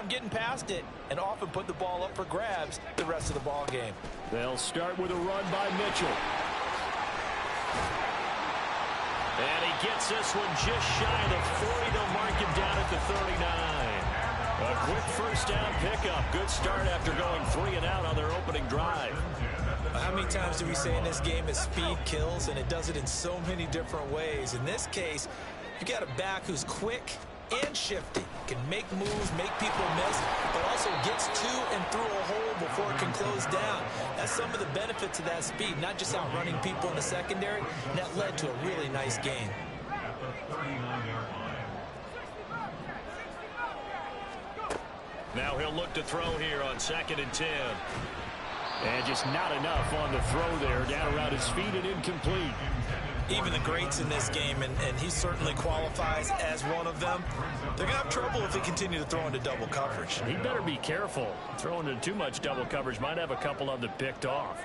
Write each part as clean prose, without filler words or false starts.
getting past it and often put the ball up for grabs the rest of the ball game. They'll start with a run by Mitchell. And he gets this one just shy of the 40. They'll mark him down at the 39. A quick first down pickup. Good start after going 3 and out on their opening drive. How many times do we say in this game that speed kills, and it does it in so many different ways? In this case, you got a back who's quick and shifty, can make moves, make people miss, but also gets to and through a hole before it can close down. That's some of the benefits of that speed, not just outrunning people in the secondary, and that led to a really nice game. Now he'll look to throw here on 2nd and 10. And just not enough on the throw there, down around his feet and incomplete. Even the greats in this game, and he certainly qualifies as one of them, they're going to have trouble if they continue to throw into double coverage. He better be careful. Throwing into too much double coverage might have a couple of them picked off.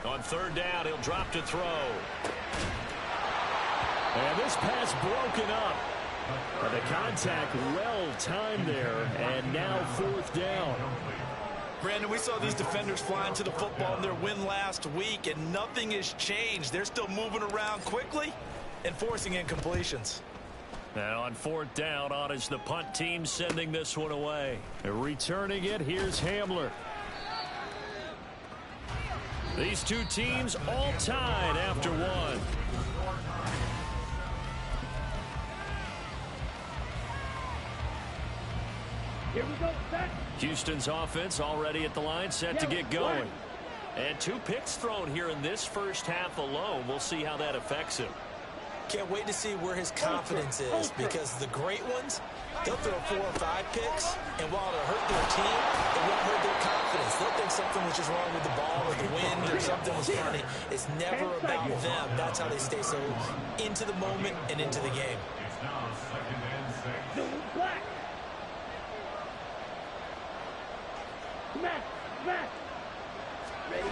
On 3rd down, he'll drop to throw. And this pass broken up. The contact well timed there, and now 4th down. Brandon, we saw these defenders flying to the football in their win last week, and nothing has changed. They're still moving around quickly and forcing incompletions. Now on 4th down, on is the punt team sending this one away. Returning it, here's Hamler. These two teams all tied after one. Here we go, set. Houston's offense already at the line, set to get going. And 2 picks thrown here in this first half alone. We'll see how that affects him. Can't wait to see where his confidence is, because the great ones, they'll throw 4 or 5 picks, and while it'll hurt their team, it won't hurt their confidence. They'll think something was just wrong with the ball or the wind or something was funny. It's never about them. That's how they stay so into the moment and into the game. Black. Smash. Ready?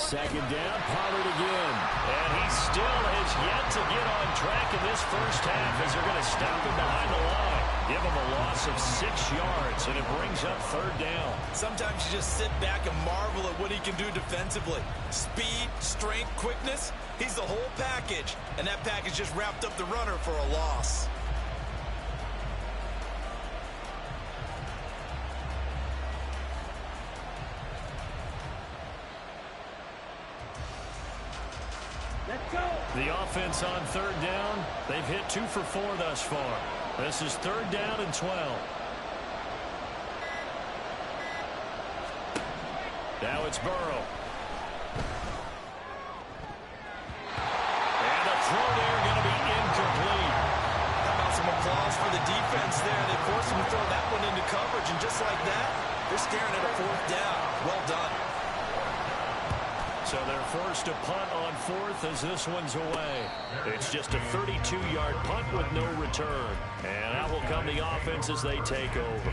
2nd down, Pollard again. And he still has yet to get on track in this first half as they're going to stop him behind the line. Give him a loss of 6 yards, and it brings up 3rd down. Sometimes you just sit back and marvel at what he can do defensively. Speed, strength, quickness, he's the whole package. And that package just wrapped up the runner for a loss. The offense on 3rd down, they've hit 2 for 4 thus far. This is 3rd down and 12. Now it's Burrow. And a throw there going to be incomplete. How about some applause for the defense there? They forced him to throw that one into coverage, and just like that, they're staring at a 4th down. Well done. So they're forced to punt on 4th as this one's away. It's just a 32-yard punt with no return. And that will come the offense as they take over.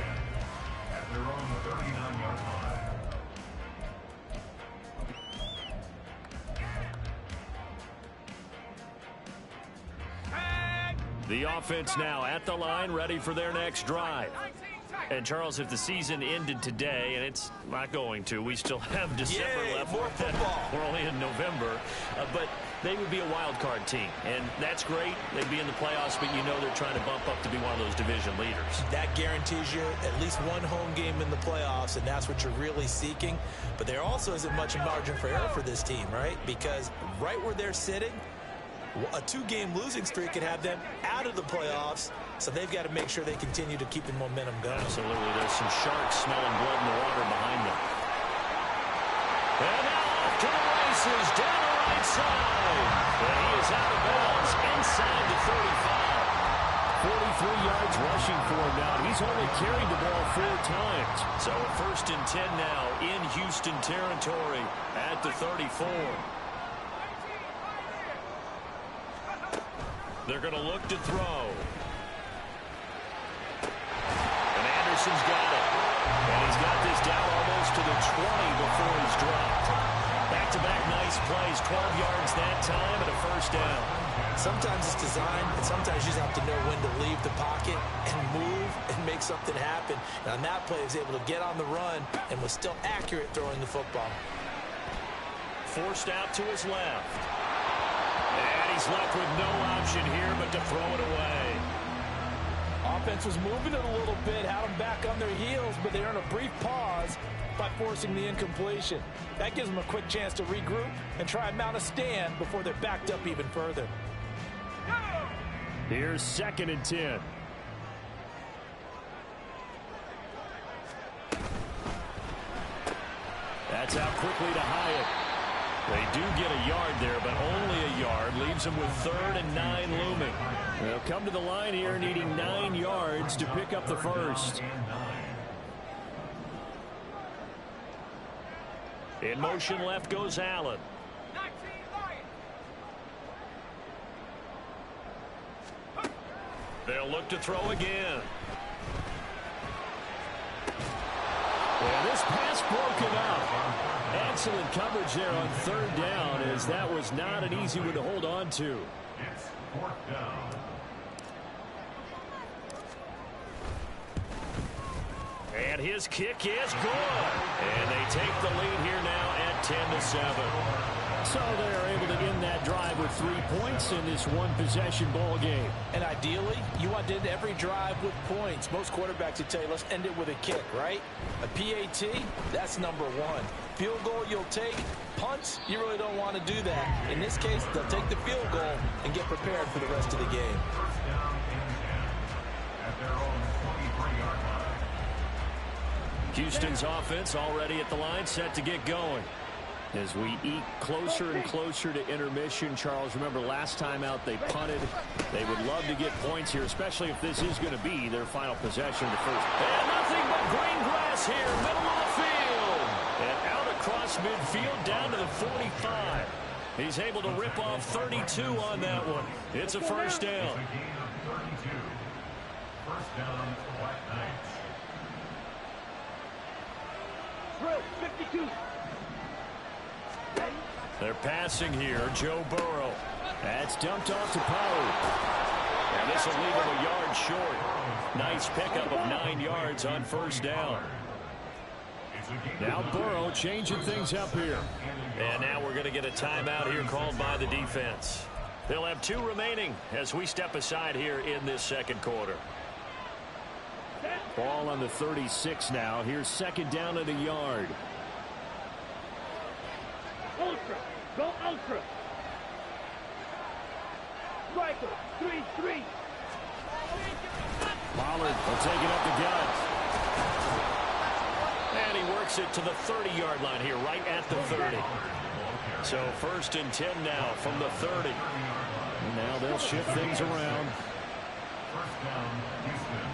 The offense now at the line, ready for their next drive. And, Charles, if the season ended today, and it's not going to, we still have December left. More football. We're only in November. But they would be a wild card team, and that's great. They'd be in the playoffs, but you know they're trying to bump up to be one of those division leaders. That guarantees you at least one home game in the playoffs, and that's what you're really seeking. But there also isn't much margin for error for this team, right? Because right where they're sitting, a 2-game losing streak could have them out of the playoffs, so they've got to make sure they continue to keep the momentum going. Absolutely. There's some sharks smelling blood in the water behind them. And now off to the races, down the right side. And he is out of bounds inside the 35. 43 yards rushing for him now. He's only carried the ball 4 times. So a 1st and 10 now in Houston territory at the 34. They're going to look to throw. And Anderson's got it. And he's got this down almost to the 20 before he's dropped. Back back-to-back nice plays, 12 yards that time and a first down. Sometimes it's design, and sometimes you just have to know when to leave the pocket and move and make something happen. And on that play, he was able to get on the run and was still accurate throwing the football. Forced out to his left. And he's left with no option here but to throw it away. Offense was moving it a little bit, had them back on their heels, but they earned a brief pause by forcing the incompletion. That gives them a quick chance to regroup and try and mount a stand before they're backed up even further. Here's 2nd and 10. That's out quickly to Hyatt. They do get a yard there, but only a yard. Leaves them with 3rd and 9 looming. They'll come to the line here needing 9 yards to pick up the first. In motion left goes Allen. They'll look to throw again. And this pass broken up. Excellent coverage there on 3rd down, as that was not an easy one to hold on to. It's 4th down. And his kick is good. And they take the lead here now at 10-7. So they're able to end that drive with 3 points in this one-possession ball game. And ideally, you want to end every drive with points. Most quarterbacks would tell you, let's end it with a kick, right? A PAT, that's number 1. Field goal you'll take. Punts, you really don't want to do that. In this case, they'll take the field goal and get prepared for the rest of the game. First down and 10 at their own 23-yard line. Houston's offense already at the line, set to get going. As we eke closer and closer to intermission, Charles, remember last time out they punted. They would love to get points here, especially if this is going to be their final possession of the first. And nothing but green grass here, middle of the field. And out across midfield down to the 45. He's able to rip off 32 on that one. It's a first down. It's a gain of 32. First down, White Knights. Drill, 52. They're passing here. Joe Burrow. That's dumped off to Pollard. And this will leave him a yard short. Nice pickup of 9 yards on first down. Now Burrow changing things up here. And now we're going to get a timeout here called by the defense. They'll have 2 remaining as we step aside here in this second quarter. Ball on the 36 now. Here's 2nd down at a yard. Ultra. Go ultra. Striker. 3-3. Pollard will take it up the gut. And he works it to the 30-yard line here, right at the 30. So 1st and 10 now from the 30. And now they'll shift things around. First down, Houston.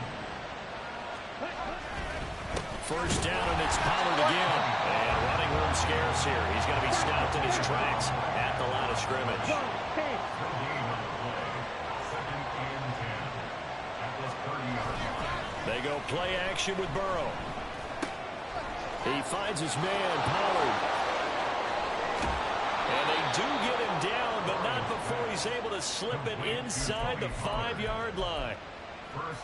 First down, and it's Pollard again. And running room scarce here. He's going to be stopped in his tracks at the line of scrimmage. Gain on the play. 2nd and 10 at the 30-yard line. They go play action with Burrow. He finds his man, Pollard. And they do get him down, but not before he's able to slip it inside the 5-yard line.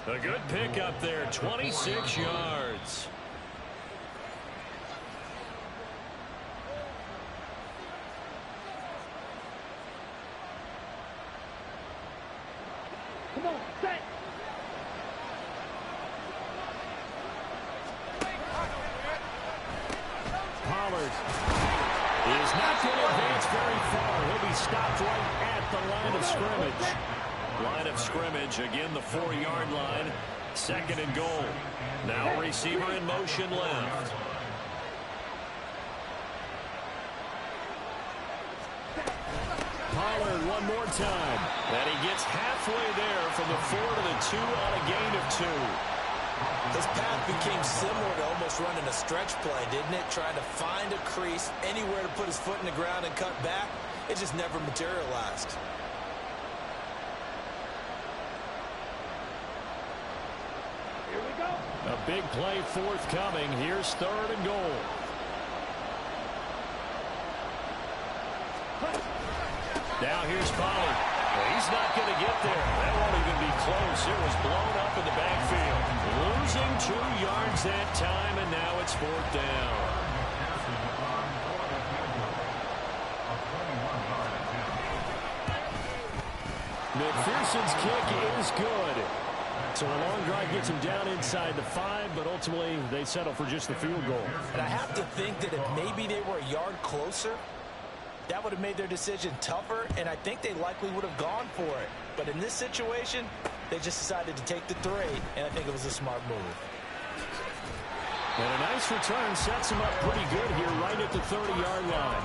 A good pickup there, 26 yards. Come on, set. Pollard is not going to advance very far. He'll be stopped right at the line of scrimmage. Line of scrimmage, again the 4-yard line. 2nd and goal. Now receiver in motion left. Pollard one more time. And he gets halfway there from the 4 to the 2 on a gain of 2. His path became similar to almost running a stretch play, didn't it? Trying to find a crease, anywhere to put his foot in the ground and cut back. It just never materialized. Here we go. A big play forthcoming. Here's 3rd and goal. Now here's Pollard. Well, he's not going to get there. That won't even be close. It was blown up in the backfield. Losing 2 yards that time, and now it's 4th down. McPherson's kick is good. So a long drive gets him down inside the 5, but ultimately they settle for just the field goal. And I have to think that if maybe they were a yard closer, that would have made their decision tougher, and I think they likely would have gone for it. But in this situation, they just decided to take the 3, and I think it was a smart move. And a nice return sets him up pretty good here right at the 30-yard line.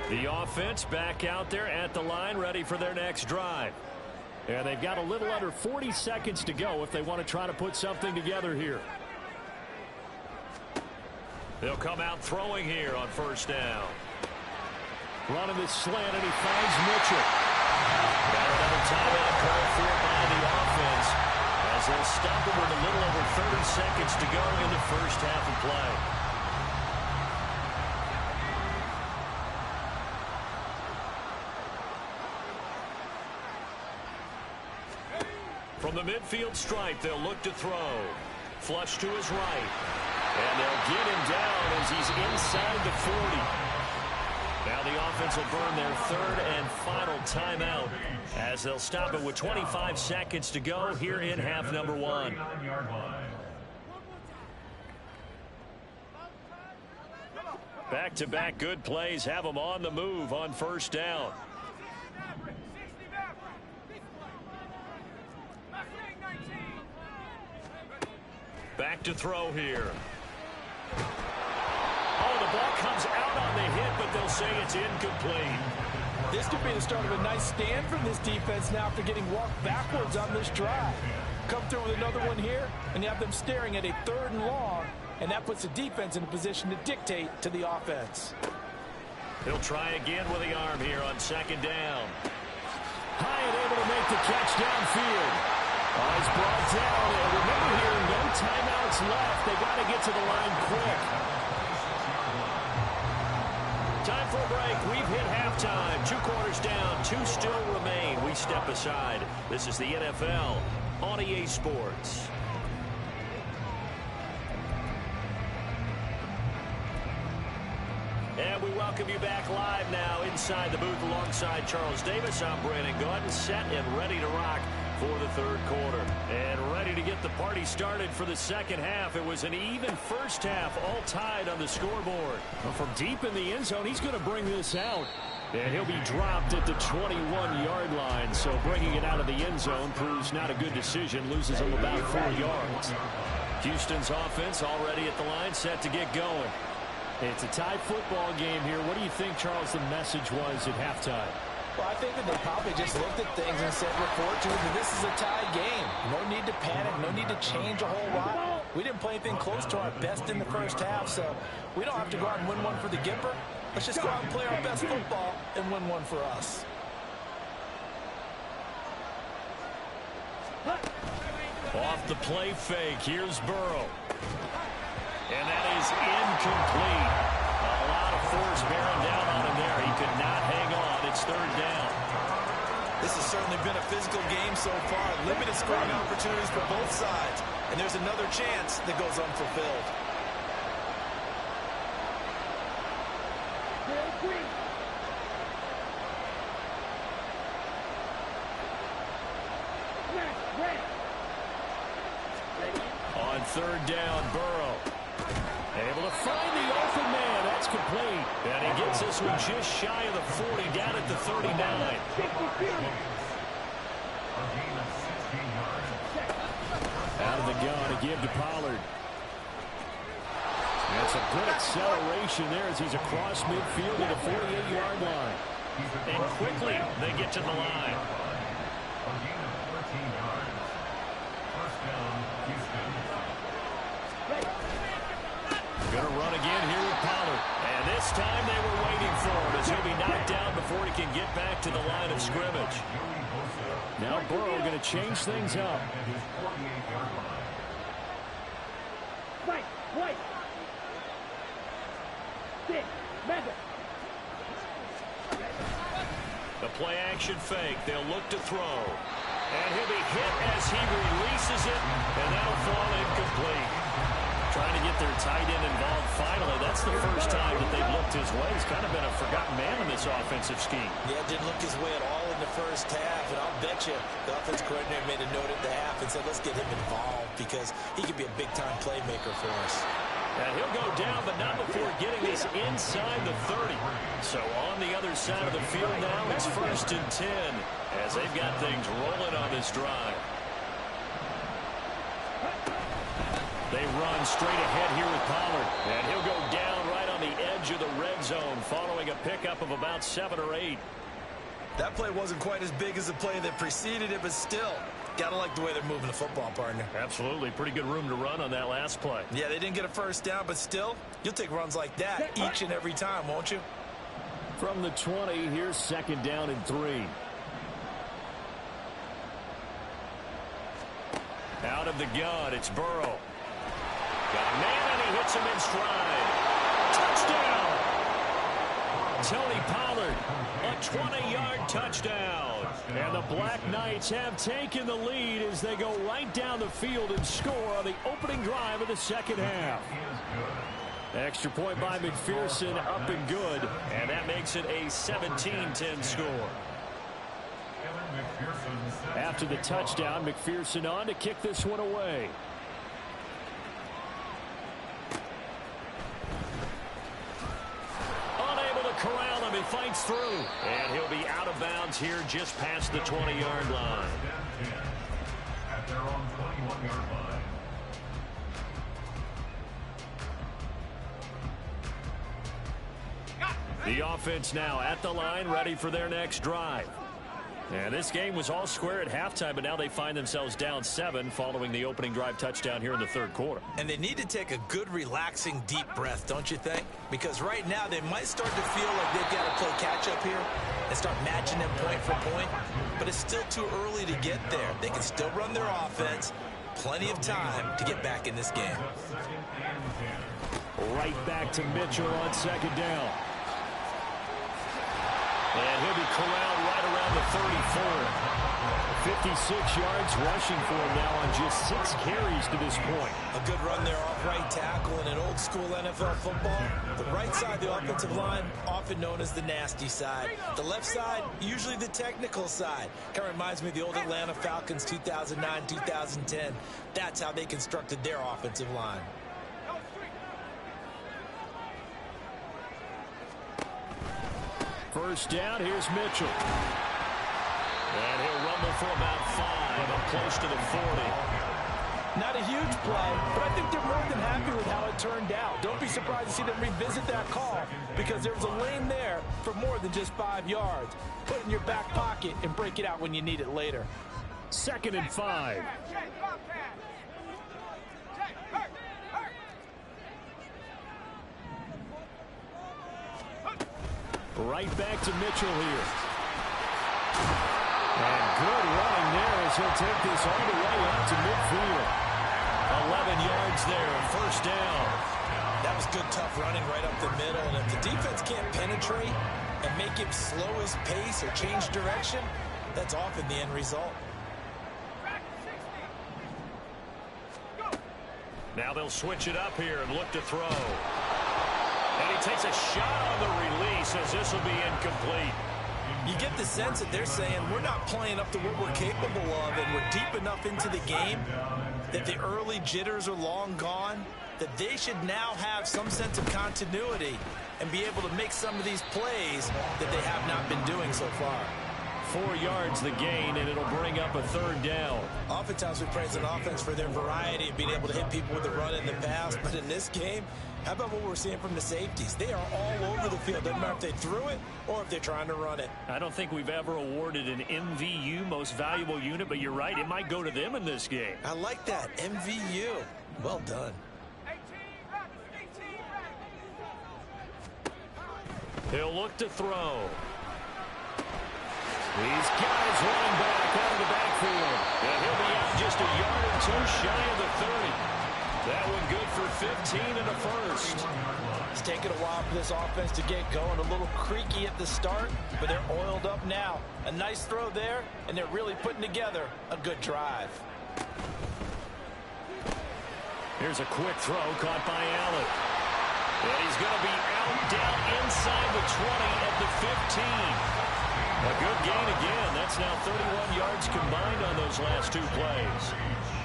The offense back out there at the line, ready for their next drive. And they've got a little under 40 seconds to go if they want to try to put something together here. They'll come out throwing here on 1st down. Running this slant, and he finds Mitchell. Got another timeout call for by the offense, as they'll stop him with a little over 30 seconds to go in the first half of play. From the midfield stripe, they'll look to throw. Flush to his right. And they'll get him down as he's inside the 40. Now the offense will burn their 3rd and final timeout, as they'll stop it with 25 seconds to go here in half number 1. Back-to-back good plays have them on the move on 1st down. Back to throw here. Oh, the ball comes out on the hit, but they'll say it's incomplete. This could be the start of a nice stand from this defense now after getting walked backwards on this drive. Come through with another one here, and you have them staring at a 3rd and long, and that puts the defense in a position to dictate to the offense. He'll try again with the arm here on 2nd down. High and able to make the catch downfield. He's brought down, and remember here, no timeouts left. They got to get to the line quick. Time for a break. We've hit halftime. 2 quarters down, 2 still remain. We step aside. This is the NFL on EA Sports. And we welcome you back live now inside the booth alongside Charles Davis. I'm Brandon Gaudin, set and ready to rock for the 3rd quarter. And ready to get the party started for the 2nd half. It was an even first half, all tied on the scoreboard. Well, from deep in the end zone, he's going to bring this out. And he'll be dropped at the 21-yard line. So bringing it out of the end zone proves not a good decision. Loses him about 4 yards. Houston's offense already at the line, set to get going. It's a tie football game here. What do you think, Charles, the message was at halftime? Well, I think that they probably just looked at things and said, report to it that this is a tie game. No need to panic. No need to change a whole lot. We didn't play anything close to our best in the first half, so we don't have to go out and win one for the Gipper. Let's just go out and play our best football and win one for us. Off the play fake, here's Burrow. And that is incomplete. A lot of force bearing down on him there. He could not hang on. It's 3rd down. This has certainly been a physical game so far. Limited scoring opportunities for both sides. And there's another chance that goes unfulfilled. On 3rd down, Burrow. Able to find the open man. That's complete. And he gets this one just shy of the 40, down at the 39. Out of the gun, a give to Pollard. That's a good acceleration there as he's across midfield to the 48-yard line. And quickly, they get to the line. Going to run again here with Pollard. And this time they were waiting for him as he'll be knocked down before he can get back to the line of scrimmage. Now Burrow going to change things up. White. Six. Mega. The play action fake. They'll look to throw. And he'll be hit as he releases it, and that'll fall incomplete. Trying to get their tight end involved finally. That's the first time that they've looked his way. He's kind of been a forgotten man in this offensive scheme. Yeah, didn't look his way at all in the first half, and I'll bet you the offense coordinator made a note at the half and said, let's get him involved because he could be a big-time playmaker for us. And he'll go down, but not before getting this inside the 30. So on the other side of the field now, it's 1st and 10 as they've got things rolling on this drive. They run straight ahead here with Pollard. And he'll go down right on the edge of the red zone following a pickup of about 7 or 8. That play wasn't quite as big as the play that preceded it, but still, gotta like the way they're moving the football, partner. Absolutely. Pretty good room to run on that last play. Yeah, they didn't get a first down, but still, you'll take runs like that each and every time, won't you? From the 20, here's 2nd down and 3. Out of the gun, it's Burrow. Got a man, and he hits him in stride. Touchdown! Tony Pollard, a 20-yard touchdown. And the Black Knights have taken the lead as they go right down the field and score on the opening drive of the second half. Extra point by McPherson, up and good. And that makes it a 17-10 score. After the touchdown, McPherson on to kick this one away. Corral him, he fights through. And he'll be out of bounds here just past the 20-yard line. At their own 21-yard line. The offense now at the line, ready for their next drive. And this game was all square at halftime, but now they find themselves down 7 following the opening drive touchdown here in the 3rd quarter. And they need to take a good, relaxing, deep breath, don't you think? Because right now they might start to feel like they've got to play catch-up here and start matching them point for point. But it's still too early to get there. They can still run their offense. Plenty of time to get back in this game. Right back to Mitchell on 2nd down. And he'll be corralled right around the 34. 56 yards rushing for him now on just 6 carries to this point. A good run there off right tackle in an old school NFL football. The right side of the offensive line, often known as the nasty side. The left side, usually the technical side. Kind of reminds me of the old Atlanta Falcons 2009-2010. That's how they constructed their offensive line. First down, here's Mitchell. And he'll rumble for about 5, up close to the 40. Not a huge play, but I think they're more than happy with how it turned out. Don't be surprised to see them revisit that call because there was a lane there for more than just 5 yards. Put it in your back pocket and break it out when you need it later. 2nd and 5. Right back to Mitchell here. And good running there as he'll take this all the way out to midfield. 11 yards there, 1st down. That was good, tough running right up the middle. And if the defense can't penetrate and make him slow his pace or change direction, that's often the end result. Now they'll switch it up here and look to throw. And he takes a shot on the release as this will be incomplete. You get the sense that they're saying we're not playing up to what we're capable of, and we're deep enough into the game that the early jitters are long gone, that they should now have some sense of continuity and be able to make some of these plays that they have not been doing so far. 4 yards the gain, and it'll bring up a 3rd down. Oftentimes we praise an offense for their variety of being able to hit people with the run in the pass, but in this game, how about what we're seeing from the safeties? They are all over the field. Doesn't matter if they threw it or if they're trying to run it. I don't think we've ever awarded an MVU, most valuable unit, but you're right, it might go to them in this game. I like that, MVU. Well done. He'll look to throw. These guys running back out of the backfield. And he'll be out just a yard or 2 shy of the 30. That one good for 15 in the first. It's taken a while for this offense to get going. A little creaky at the start, but they're oiled up now. A nice throw there, and they're really putting together a good drive. Here's a quick throw caught by Allen. And he's going to be out down inside the 20 at the 15. A good gain again. That's now 31 yards combined on those last two plays.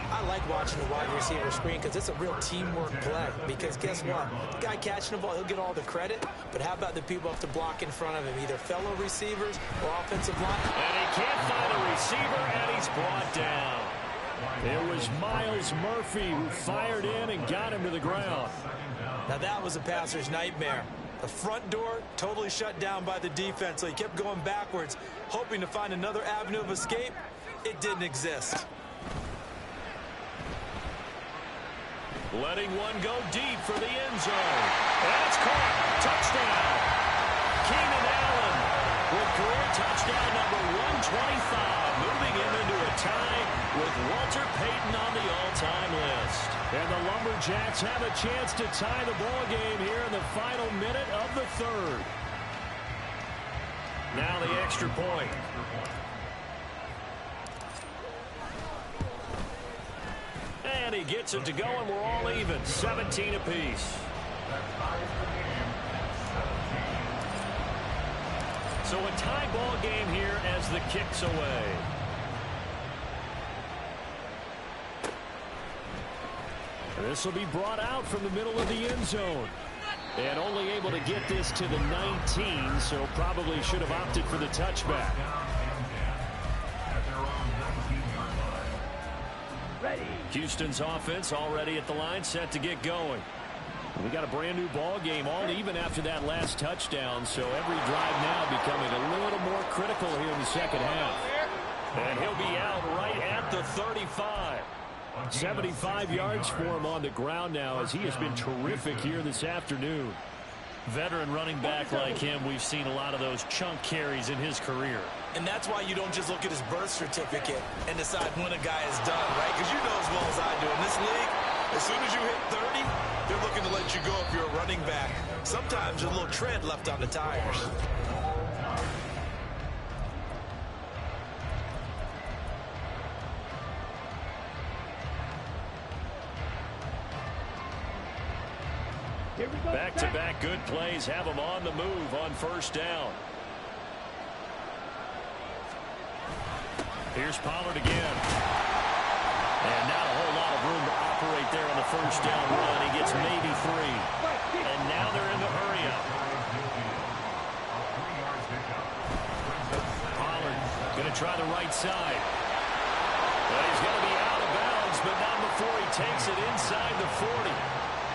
I like watching the wide receiver screen because it's a real teamwork play. Because guess what? The guy catching the ball, he'll get all the credit. But how about the people have to block in front of him, either fellow receivers or offensive line? And he can't find a receiver, and he's brought down. It was Miles Murphy who fired in and got him to the ground. Now that was a passer's nightmare. The front door totally shut down by the defense, so he kept going backwards, hoping to find another avenue of escape. It didn't exist. Letting one go deep for the end zone. That's caught. Touchdown. Keenan Allen with career touchdown number 125, moving him into a tie with Walter Payton on the all-time list. And the Lumberjacks have a chance to tie the ball game here in the final minute of the third. Now the extra point. And he gets it to go, and we're all even, 17 apiece. So a tie ball game here as the kick's away. This will be brought out from the middle of the end zone. And only able to get this to the 19, so probably should have opted for the touchback. Ready. Houston's offense already at the line, set to get going. We got a brand new ball game, all even after that last touchdown, so every drive now becoming a little more critical here in the second half. And he'll be out right at the 35. 75 yards for him on the ground now, as he has been terrific here this afternoon. Veteran running back like him, we've seen a lot of those chunk carries in his career. And that's why you don't just look at his birth certificate and decide when a guy is done, right? Because you know as well as I do, in this league, as soon as you hit 30, they're looking to let you go if you're a running back. Sometimes there's a little tread left on the tires. Here we go. Back-to-back good plays have him on the move on first down. Here's Pollard again. And not a whole lot of room to operate there on the first down run. He gets maybe 3. And now they're in the hurry-up. Pollard going to try the right side. Well, he's going to be out of bounds, but not before he takes it inside the 40.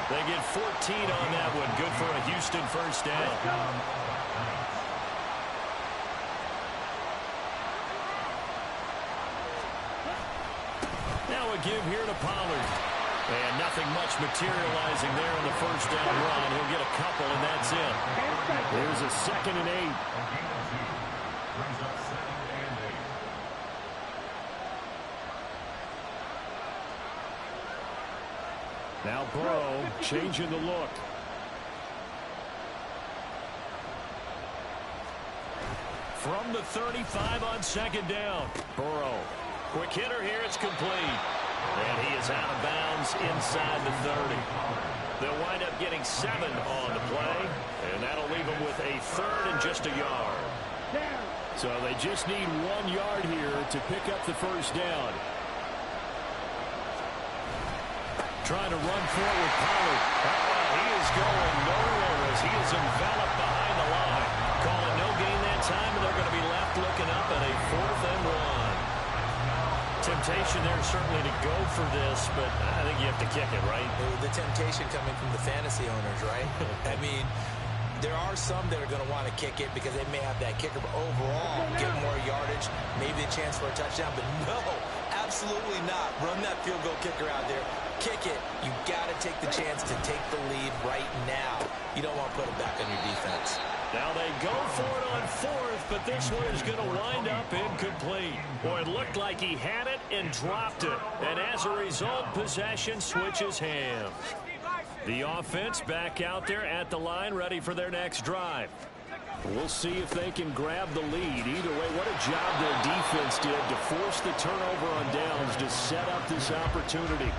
They get 14 on that one. Good for a Houston first down. Now a give here to Pollard. And nothing much materializing there on the first down run. He'll get a couple, and that's it. There's a 2nd and 8. Now Burrow changing the look. From the 35 on 2nd down. Burrow. Quick hitter here. It's complete. And he is out of bounds inside the 30. They'll wind up getting 7 on the play. And that'll leave them with a 3rd and just a yard. So they just need 1 yard here to pick up the first down. Trying to run forward, Pollard. He is going nowhere as he is enveloped behind the line. Calling no gain that time, and they're going to be left looking up at a 4th and 1. Temptation there certainly to go for this, but I think you have to kick it, right? The temptation coming from the fantasy owners, right? I mean, there are some that are going to want to kick it because they may have that kicker, but overall, get more yardage, maybe a chance for a touchdown, but no, absolutely not. Run that field goal kicker out there. Kick it. You got to take the chance to take the lead right now. You don't want to put it back on your defense. Now they go for it on fourth, but this one is going to wind up incomplete. Boy, it looked like he had it and dropped it. And as a result, possession switches hands. The offense back out there at the line, ready for their next drive. We'll see if they can grab the lead. Either way, what a job their defense did to force the turnover on downs to set up this opportunity.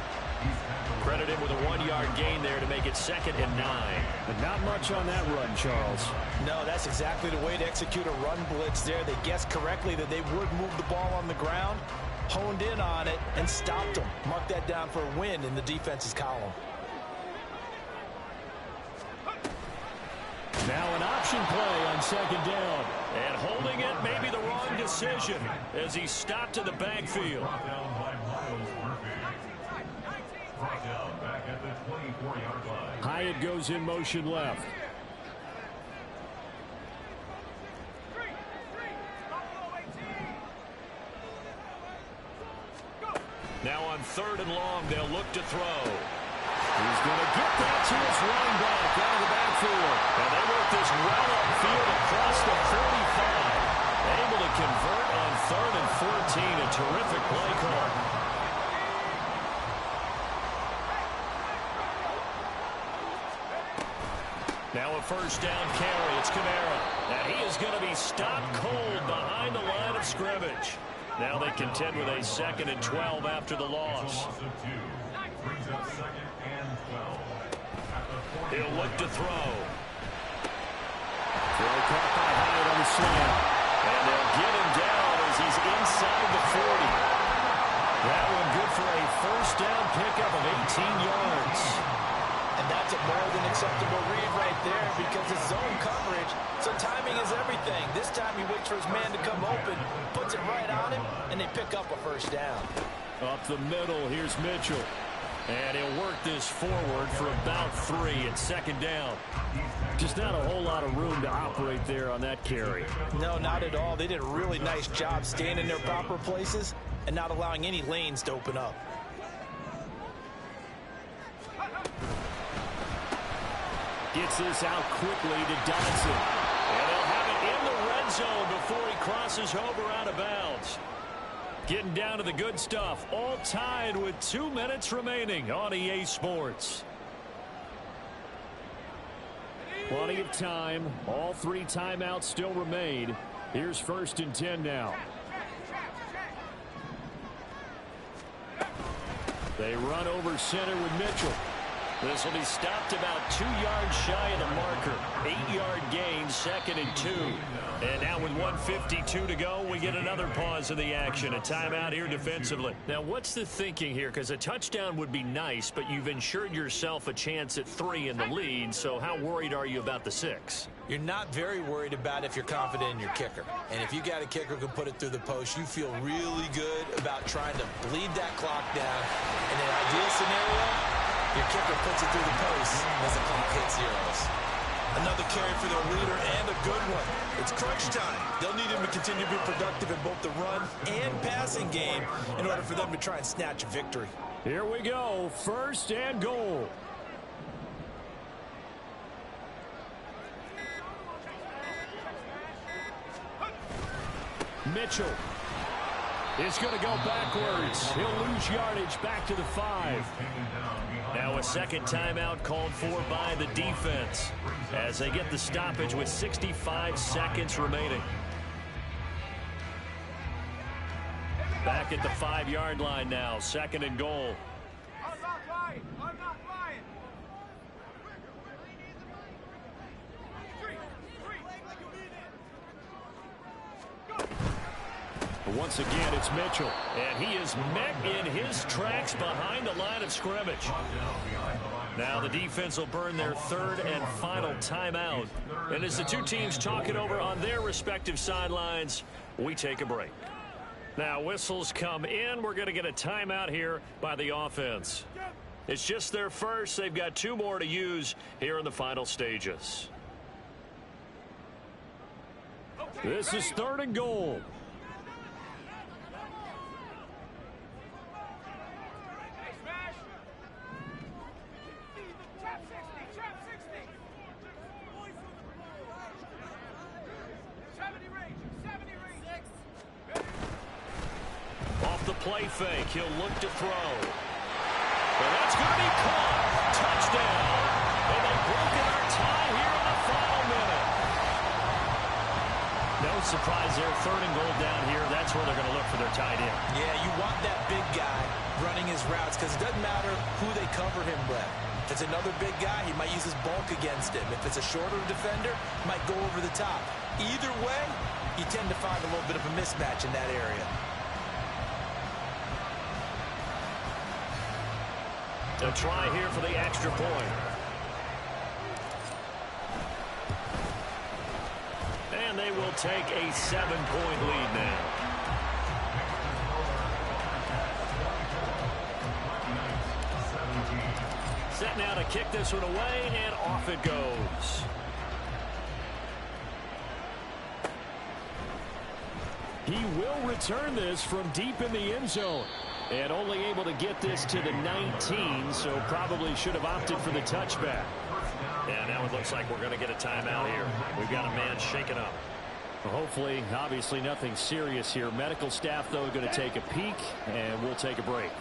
Credit him with a 1-yard gain there to make it 2nd and 9. But not much on that run, Charles. No, that's exactly the way to execute a run blitz there. They guessed correctly that they would move the ball on the ground, honed in on it, and stopped them. Mark that down for a win in the defense's column. Now an option play on 2nd down. And holding it may be the wrong decision as he stopped in the backfield. Brought down by Miles Murphy. Brought down back at the 24-yard line. Hyatt goes in motion left. Now on 3rd and long, they'll look to throw. He's going to get that to his running back out of the backfield. And they work this well upfield across the 45. Able to convert on 3rd and 14. A terrific play call. Now a 1st down carry. It's Kamara. And he is going to be stopped cold behind the line of scrimmage. Now they contend with a 2nd and 12 after the loss. Brings up 2nd and 12. He'll look to throw. Throw caught by Hyatt on the slant. And they'll get him down as he's inside the 40. That one good for a 1st down pickup of 18 yards. And that's a more than acceptable read right there because it's zone coverage, so timing is everything. This time he waits for his man to come open, puts it right on him, and they pick up a 1st down. Up the middle, here's Mitchell. And he'll work this forward for about 3 at 2nd down. Just not a whole lot of room to operate there on that carry. No, not at all. They did a really nice job staying in their proper places and not allowing any lanes to open up. Gets this out quickly to Dodson. And they'll have it in the red zone before he crosses over out of bounds. Getting down to the good stuff. All tied with 2 minutes remaining on EA Sports. Plenty of time. All 3 timeouts still remain. Here's 1st and 10 now. They run over center with Mitchell. This will be stopped about 2 yards shy of the marker. 8-yard gain, 2nd and 2. And now with 1:52 to go, we get another pause in the action. A timeout here defensively. Now, what's the thinking here? Because a touchdown would be nice, but you've ensured yourself a chance at 3 in the lead. So how worried are you about the 6? You're not very worried about if you're confident in your kicker. And if you got a kicker who can put it through the post, you feel really good about trying to bleed that clock down. In an ideal scenario, your kicker puts it through the post as the clock hits zeros. Another carry for their leader and a good one. It's crunch time. They'll need him to continue to be productive in both the run and passing game in order for them to try and snatch a victory. Here we go. 1st and goal. Mitchell is going to go backwards. He'll lose yardage back to the 5. Now a 2nd timeout called for by the defense as they get the stoppage with 65 seconds remaining. Back at the 5-yard line now, 2nd and goal. I'm not lying. I'm not lying. But once again, it's Mitchell. And he is met in his tracks behind the line of scrimmage. Now the defense will burn their 3rd and final timeout. And as the two teams talk it over on their respective sidelines, we take a break. Now whistles come in. We're going to get a timeout here by the offense. It's just their first. They've got 2 more to use here in the final stages. This is 3rd and goal. play fake. He'll look to throw. And that's going to be caught. Touchdown. And they've broken our tie here in the final minute. No surprise there. 3rd and goal down here. That's where they're going to look for their tight end. Yeah, you want that big guy running his routes because it doesn't matter who they cover him with. If it's another big guy, he might use his bulk against him. If it's a shorter defender, he might go over the top. Either way, you tend to find a little bit of a mismatch in that area. They'll try here for the extra point. And they will take a 7-point lead now. Set now to kick this one away, and off it goes. He will return this from deep in the end zone. And only able to get this to the 19, so probably should have opted for the touchback. And now it looks like we're going to get a timeout here. We've got a man shaken up. Well, hopefully, obviously nothing serious here. Medical staff, though, going to take a peek, and we'll take a break.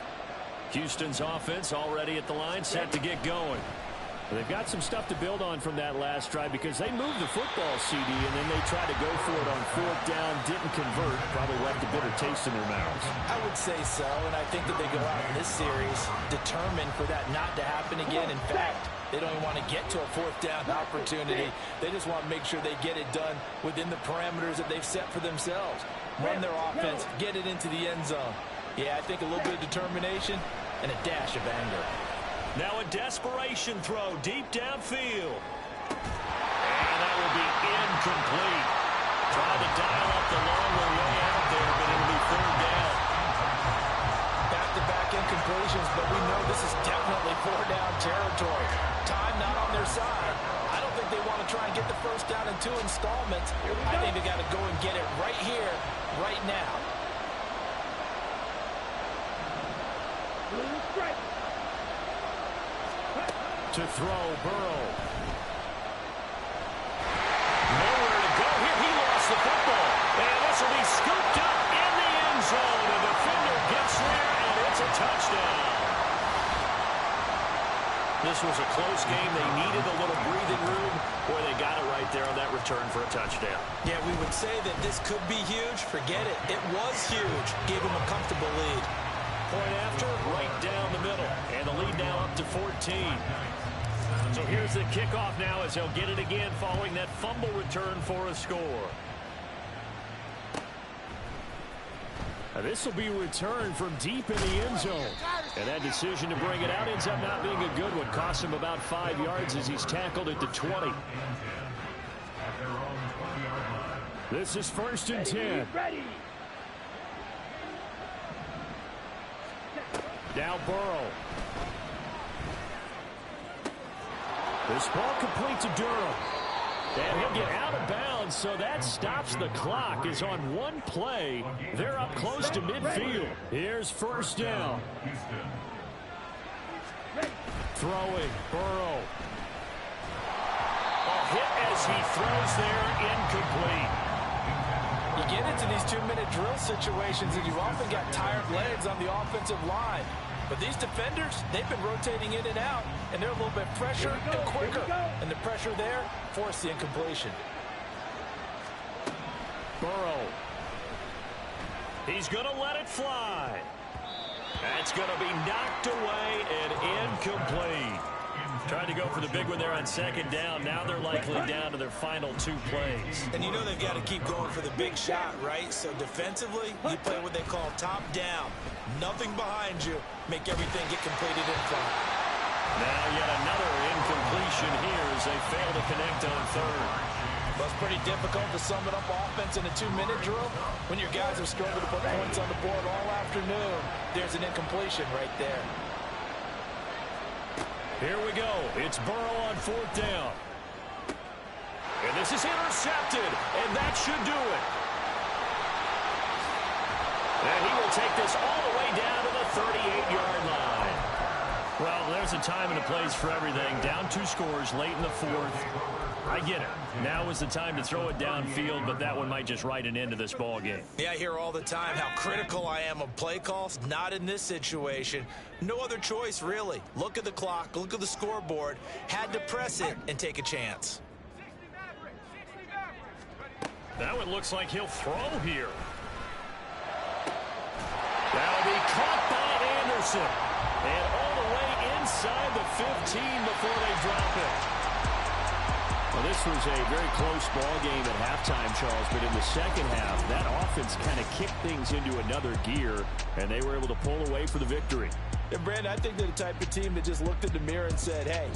Houston's offense already at the line, set to get going. They've got some stuff to build on from that last drive because they moved the football, CD, and then they tried to go for it on 4th down, didn't convert, probably left a bitter taste in their mouths. I would say so, and I think that they go out in this series determined for that not to happen again. In fact, they don't even want to get to a 4th down opportunity. They just want to make sure they get it done within the parameters that they've set for themselves. Run their offense, get it into the end zone. Yeah, I think a little bit of determination and a dash of anger. Now a desperation throw deep downfield. And that will be incomplete. Trying to dial up the long way out there, but it'll be 3rd down. Back-to-back incompletions, but we know this is definitely 4th-down territory. Time not on their side. I don't think they want to try and get the 1st down in 2 installments. I think they got to go and get it right here, right now. To throw, Burrow. Nowhere to go here. He lost the football. And this will be scooped up in the end zone. The defender gets there, and it's a touchdown. This was a close game. They needed a little breathing room. Boy, they got it right there on that return for a touchdown. Yeah, we would say that this could be huge. Forget it. It was huge. Gave them a comfortable lead. Point after, right down the middle. And the lead now up to 14. So here's the kickoff now as they'll get it again following that fumble return for a score. Now this will be returned from deep in the end zone. And that decision to bring it out ends up not being a good one. Costs him about 5 yards as he's tackled at the 20. This is 1st and 10. Now Burrow. This ball complete to Durham. And he'll get out of bounds, so that stops the clock. Is on one play. They're up close to midfield. Here's 1st down. Throwing, Burrow. A hit as he throws there, incomplete. You get into these 2-minute drill situations, and you've often got tired legs on the offensive line. But these defenders, they've been rotating in and out, and they're a little bit fresher and quicker. And the pressure there forced the incompletion. Burrow. He's going to let it fly. That's going to be knocked away and incomplete. Tried to go for the big one there on 2nd down. Now they're likely down to their final 2 plays. And you know they've got to keep going for the big shot, right? So defensively, you play what they call top down. Nothing behind you. Make everything get completed in front. Now yet another incompletion here as they fail to connect on 3rd. Well, it's pretty difficult to sum it up offense in a 2-minute drill when your guys have struggled to put points on the board all afternoon. There's an incompletion right there. Here we go. It's Burrow on 4th down. And this is intercepted, and that should do it. And he will take this all the way down to the 38-yard line. Well, there's a time and a place for everything. Down 2 scores late in the 4th. I get it. Now is the time to throw it downfield, but that one might just write an end to this ball game. Yeah, I hear all the time how critical I am of play calls. Not in this situation. No other choice, really. Look at the clock. Look at the scoreboard. Had to press it and take a chance. That one looks like he'll throw here. That'll be caught by Anderson. And all the way inside the 15 before they drop it. Well, this was a very close ball game at halftime, Charles, but in the second half, that offense kind of kicked things into another gear, and they were able to pull away for the victory. And, Brandon, I think they're the type of team that just looked in the mirror and said, hey,